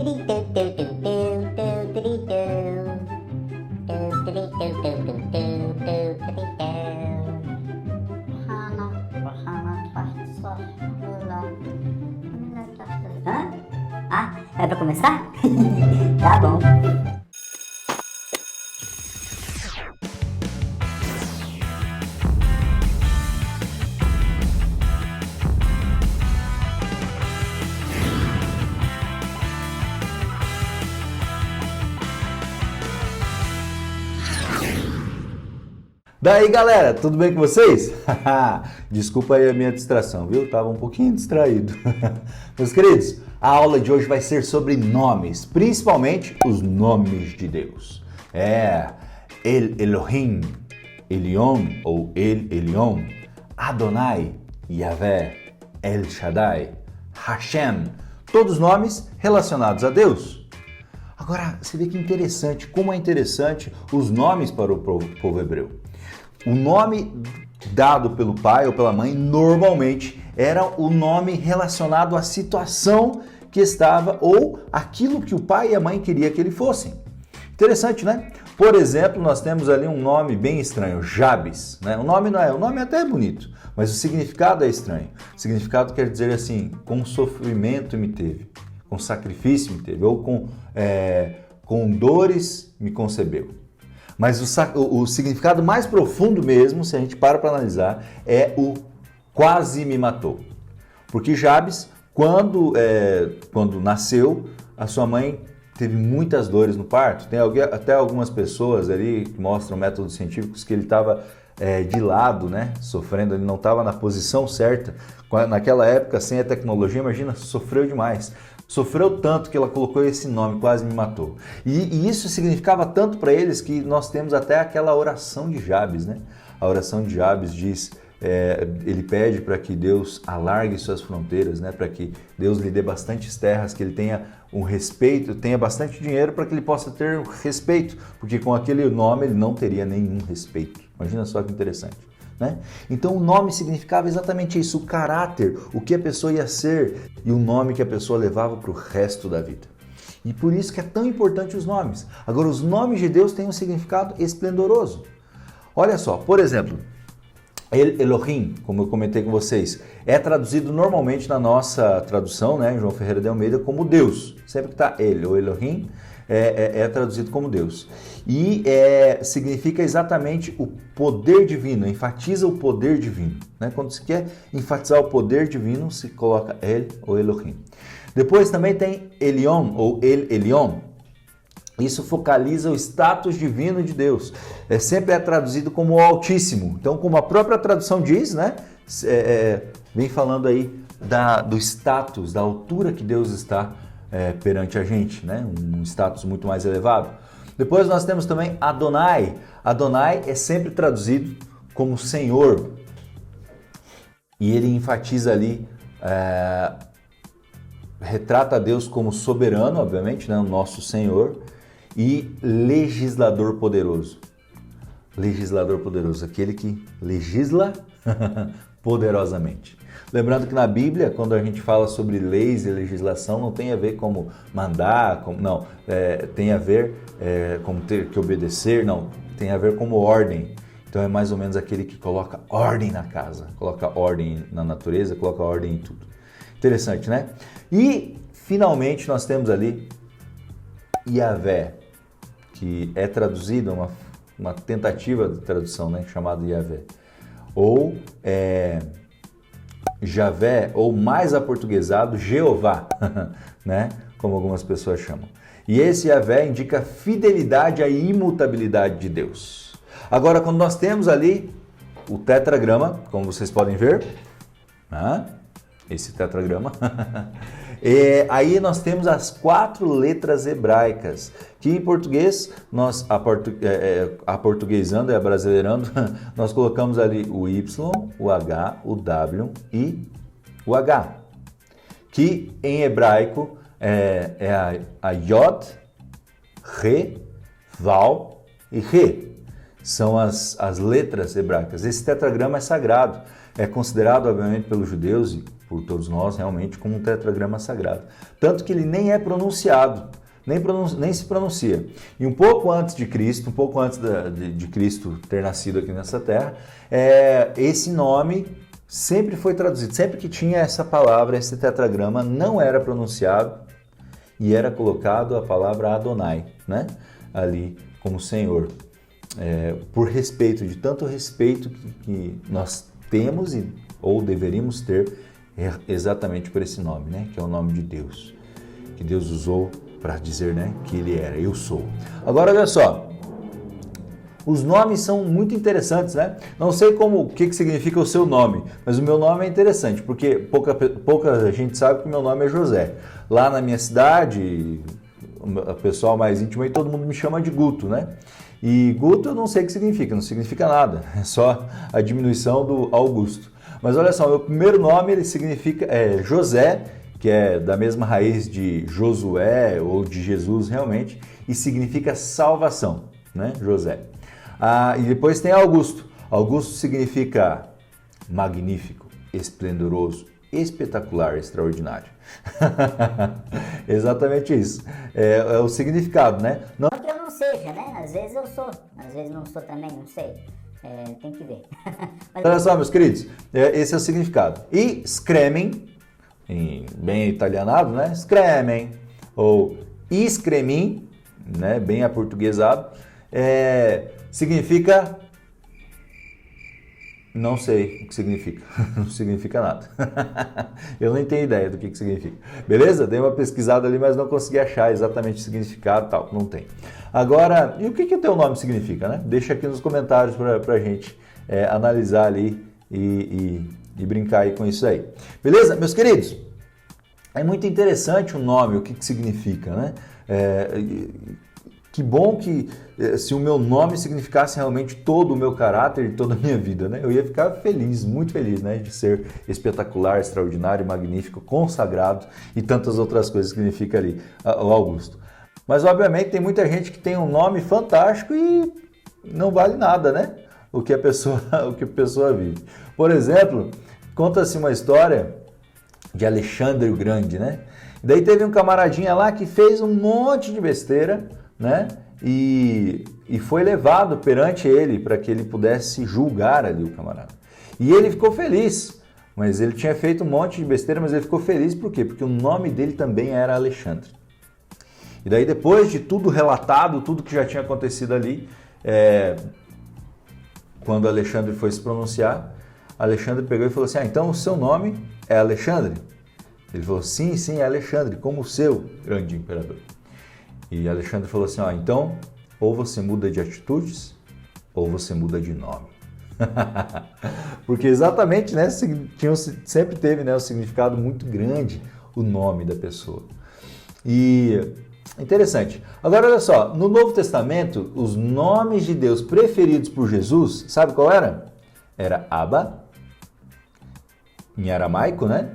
Hã? Ah, é pra começar? Tá bom. Daí galera, tudo bem com vocês? Desculpa aí a minha distração, viu? Tava um pouquinho distraído. Meus queridos, a aula de hoje vai ser sobre nomes, principalmente os nomes de Deus. El Elohim, Elion ou El Elyon, Adonai, Yahvé, El Shaddai, Hashem, todos nomes relacionados a Deus. Agora, você vê que interessante, como é interessante os nomes para o povo hebreu. O nome dado pelo pai ou pela mãe normalmente era o nome relacionado à situação que estava ou aquilo que o pai e a mãe queria que ele fossem. Interessante, né? Por exemplo, nós temos ali um nome bem estranho, Jabes, né? O nome até é bonito, mas o significado é estranho. O significado quer dizer assim, com sofrimento me teve, com sacrifício me teve, ou com dores me concebeu. Mas o significado mais profundo mesmo, se a gente para analisar, é o quase me matou. Porque Jabes, quando nasceu, a sua mãe teve muitas dores no parto. Tem até algumas pessoas ali que mostram métodos científicos que ele estava de lado, né, sofrendo, ele não estava na posição certa. Naquela época, sem a tecnologia, imagina, sofreu demais. Sofreu tanto que ela colocou esse nome, quase me matou. E isso significava tanto para eles que nós temos até aquela oração de Jabes, né? A oração de Jabes diz, ele pede para que Deus alargue suas fronteiras, né? Para que Deus lhe dê bastantes terras, que ele tenha um respeito, tenha bastante dinheiro para que ele possa ter um respeito, porque com aquele nome ele não teria nenhum respeito. Imagina só que interessante. Né? Então o nome significava exatamente isso, o caráter, o que a pessoa ia ser e o nome que a pessoa levava para o resto da vida. E por isso que é tão importante os nomes. Agora, os nomes de Deus têm um significado esplendoroso. Olha só, por exemplo, El Elohim, como eu comentei com vocês, é traduzido normalmente na nossa tradução, né, João Ferreira de Almeida, como Deus. Sempre que está El ou Elohim, é traduzido como Deus. E significa exatamente o poder divino, enfatiza o poder divino. Né? Quando se quer enfatizar o poder divino, se coloca El ou Elohim. Depois também tem Elion ou El Elyon. Isso focaliza o status divino de Deus. Sempre é traduzido como o Altíssimo. Então, como a própria tradução diz, né? Vem falando aí do status, da altura que Deus está perante a gente, né? Um status muito mais elevado. Depois nós temos também Adonai. Adonai é sempre traduzido como Senhor. E ele enfatiza ali, retrata Deus como soberano, obviamente, né? O nosso Senhor. E legislador poderoso. Legislador poderoso, aquele que legisla poderosamente. Lembrando que na Bíblia, quando a gente fala sobre leis e legislação, não tem a ver como mandar, tem a ver como ter que obedecer, não, tem a ver como ordem. Então é mais ou menos aquele que coloca ordem na casa, coloca ordem na natureza, coloca ordem em tudo. Interessante, né? E finalmente nós temos ali Yahvé, que é traduzido, uma tentativa de tradução, né, chamada Yahvé. Ou Javé, ou mais aportuguesado, Jeová, né? Como algumas pessoas chamam. E esse Yahvé indica fidelidade à imutabilidade de Deus. Agora, quando nós temos ali o tetragrama, como vocês podem ver, esse tetragrama, aí nós temos as 4 letras hebraicas, que em português, nós aportuguesando e abrasileirando, nós colocamos ali o Y, o H, o W e o H, que em hebraico é a Yod, Re, Val e Re. São as letras hebraicas. Esse tetragrama é sagrado, é considerado, obviamente, pelos judeus por todos nós realmente como um tetragrama sagrado. Tanto que ele nem é pronunciado, nem se pronuncia. E um pouco antes de Cristo, um pouco antes de Cristo ter nascido aqui nessa terra, esse nome sempre foi traduzido. Sempre que tinha essa palavra, esse tetragrama, não era pronunciado e era colocado a palavra Adonai, né? Ali como Senhor. Por respeito, de tanto respeito que nós temos ou deveríamos ter exatamente por esse nome, né? Que é o nome de Deus, que Deus usou para dizer, né, que ele era, eu sou. Agora, olha só, os nomes são muito interessantes, né? Não sei o que significa o seu nome, mas o meu nome é interessante, porque pouca gente sabe que o meu nome é José. Lá na minha cidade, o pessoal mais íntimo aí, todo mundo me chama de Guto, né? E Guto eu não sei o que significa, não significa nada, é só a diminuição do Augusto. Mas olha só, meu primeiro nome ele significa José, que é da mesma raiz de Josué ou de Jesus realmente, e significa salvação, né? José. E depois tem Augusto. Augusto significa magnífico, esplendoroso, espetacular, extraordinário. Exatamente isso. É o significado, né? Não que eu não seja, né? Às vezes eu sou, às vezes não sou também, não sei. Tem que ver. Mas... Olha só, meus queridos, esse é o significado. E scremen, bem italianado, né? Scremen, ou iscremin, né? Bem aportuguesado, significa... Não sei o que significa, não significa nada. Eu nem tenho ideia do que significa. Beleza? Dei uma pesquisada ali, mas não consegui achar exatamente o significado e tal, não tem. Agora, e o que o teu nome significa, né? Deixa aqui nos comentários pra gente analisar ali e brincar aí com isso aí. Beleza, meus queridos? É muito interessante o nome, o que significa, né? Que bom que se o meu nome significasse realmente todo o meu caráter e toda a minha vida, né? Eu ia ficar feliz, muito feliz, né? De ser espetacular, extraordinário, magnífico, consagrado e tantas outras coisas que significa ali o Augusto. Mas obviamente tem muita gente que tem um nome fantástico e não vale nada, né? O que a pessoa vive. Por exemplo, conta-se uma história de Alexandre o Grande, né? Daí teve um camaradinha lá que fez um monte de besteira, né? E foi levado perante ele para que ele pudesse julgar ali o camarada. E ele ficou feliz, mas ele tinha feito um monte de besteira, mas ele ficou feliz por quê? Porque o nome dele também era Alexandre. E daí depois de tudo relatado, tudo que já tinha acontecido ali, quando Alexandre foi se pronunciar, Alexandre pegou e falou assim, então o seu nome é Alexandre? Ele falou, sim, é Alexandre, como o seu, grande imperador. E Alexandre falou assim, então, ou você muda de atitudes, ou você muda de nome. Porque exatamente, né, sempre teve, né, um significado muito grande o nome da pessoa. E interessante. Agora, olha só, no Novo Testamento, os nomes de Deus preferidos por Jesus, sabe qual era? Era Abba, em aramaico, né?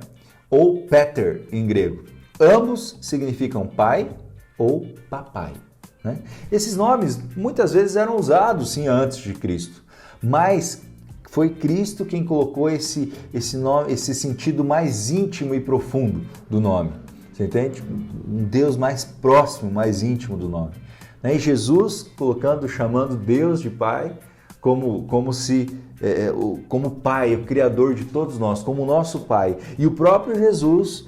Ou Pater, em grego. Ambos significam pai ou papai, né? Esses nomes muitas vezes eram usados sim antes de Cristo, mas foi Cristo quem colocou esse nome, esse sentido mais íntimo e profundo do nome. Você entende? Um Deus mais próximo, mais íntimo do nome. E Jesus chamando Deus de Pai como Pai, o Criador de todos nós, como nosso Pai. E o próprio Jesus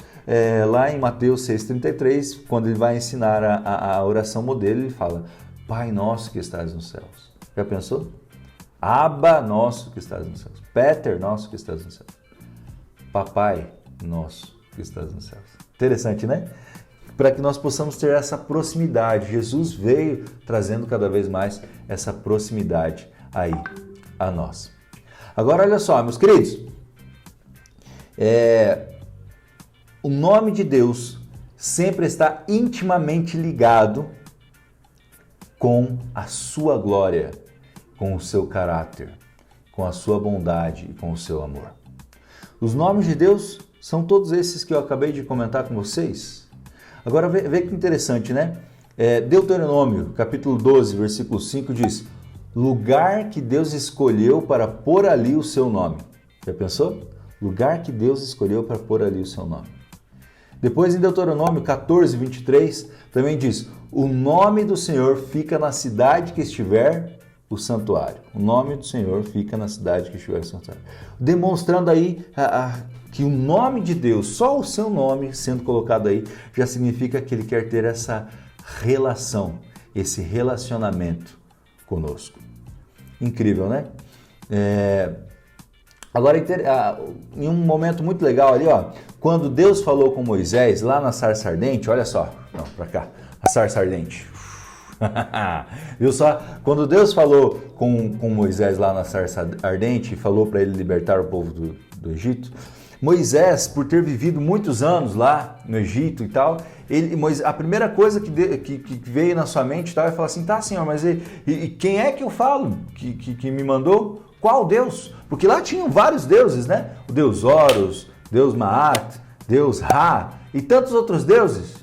lá em Mateus 6,33, quando ele vai ensinar a oração modelo, ele fala, Pai nosso que estás nos céus. Já pensou? Abba nosso que estás nos céus. Pater nosso que estás nos céus. Papai nosso que estás nos céus. Interessante, né? Para que nós possamos ter essa proximidade. Jesus veio trazendo cada vez mais essa proximidade aí a nós. Agora, olha só, meus queridos. O nome de Deus sempre está intimamente ligado com a sua glória, com o seu caráter, com a sua bondade e com o seu amor. Os nomes de Deus são todos esses que eu acabei de comentar com vocês. Agora vê que interessante, né? Deuteronômio, capítulo 12, versículo 5 diz, lugar que Deus escolheu para pôr ali o seu nome. Já pensou? lugar que Deus escolheu para pôr ali o seu nome. Depois em Deuteronômio 14, 23, também diz: o nome do Senhor fica na cidade que estiver o santuário. O nome do Senhor fica na cidade que estiver o santuário. Demonstrando aí que o nome de Deus, só o seu nome sendo colocado aí, já significa que Ele quer ter essa relação, esse relacionamento conosco. Incrível, né? Agora, em um momento muito legal ali, ó, quando Deus falou com Moisés lá na sarça ardente, olha só, não, pra cá, a sarça ardente. Viu só? Quando Deus falou com Moisés lá na sarça ardente e falou para ele libertar o povo do Egito, Moisés, por ter vivido muitos anos lá no Egito e tal, a primeira coisa que veio na sua mente tal, é falar assim: tá, Senhor, mas e quem é que eu falo que me mandou? Qual Deus? Porque lá tinham vários deuses, né? O Deus Horus, Deus Maat, Deus Ra e tantos outros deuses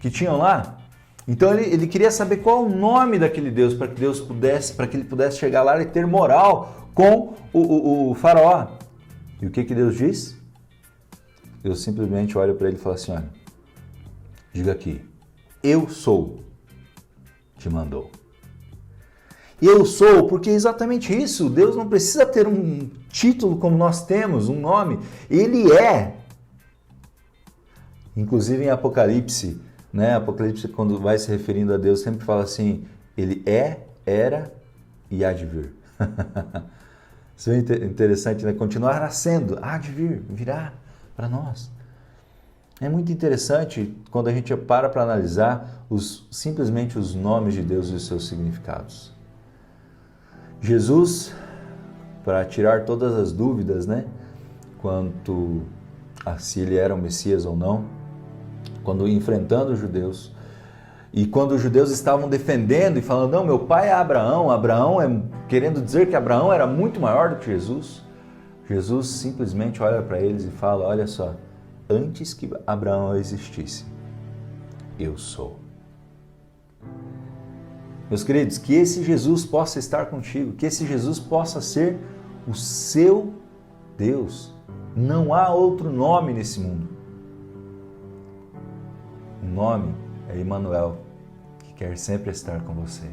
que tinham lá. Então ele queria saber qual o nome daquele Deus para que ele pudesse chegar lá e ter moral com o faraó. E o que Deus diz? Deus simplesmente olha para ele e fala assim: olha, diga aqui, eu sou, te mandou. Eu sou, porque é exatamente isso. Deus não precisa ter um título como nós temos, um nome. Ele é. Inclusive em Apocalipse, né? Apocalipse, quando vai se referindo a Deus, sempre fala assim: Ele é, era e há de vir. Isso é interessante, né? Continuar nascendo, há de vir, virá para nós. É muito interessante quando a gente para analisar simplesmente os nomes de Deus e os seus significados. Jesus, para tirar todas as dúvidas, né, quanto a se ele era o Messias ou não, quando enfrentando os judeus, e quando os judeus estavam defendendo e falando: não, meu pai é Abraão querendo dizer que Abraão era muito maior do que Jesus, Jesus simplesmente olha para eles e fala: olha só, antes que Abraão existisse, eu sou. Meus queridos, que esse Jesus possa estar contigo, que esse Jesus possa ser o seu Deus. Não há outro nome nesse mundo. O nome é Emmanuel, que quer sempre estar com você.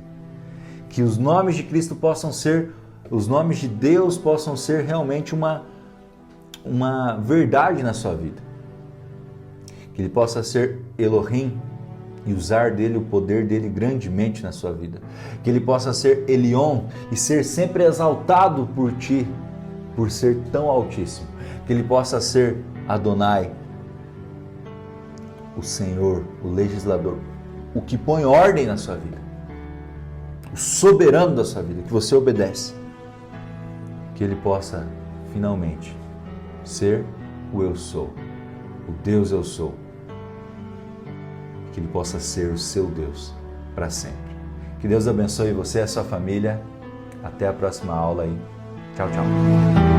Que os nomes de Cristo possam ser, os nomes de Deus possam ser realmente uma verdade na sua vida. Que ele possa ser Elohim, e usar dele, o poder dele grandemente na sua vida. Que ele possa ser Elion e ser sempre exaltado por ti, por ser tão altíssimo. Que ele possa ser Adonai, o Senhor, o legislador, o que põe ordem na sua vida, o soberano da sua vida, que você obedece. Que ele possa finalmente ser o eu sou, o Deus eu sou. Que ele possa ser o seu Deus para sempre. Que Deus abençoe você e a sua família. Até a próxima aula aí. Tchau, tchau.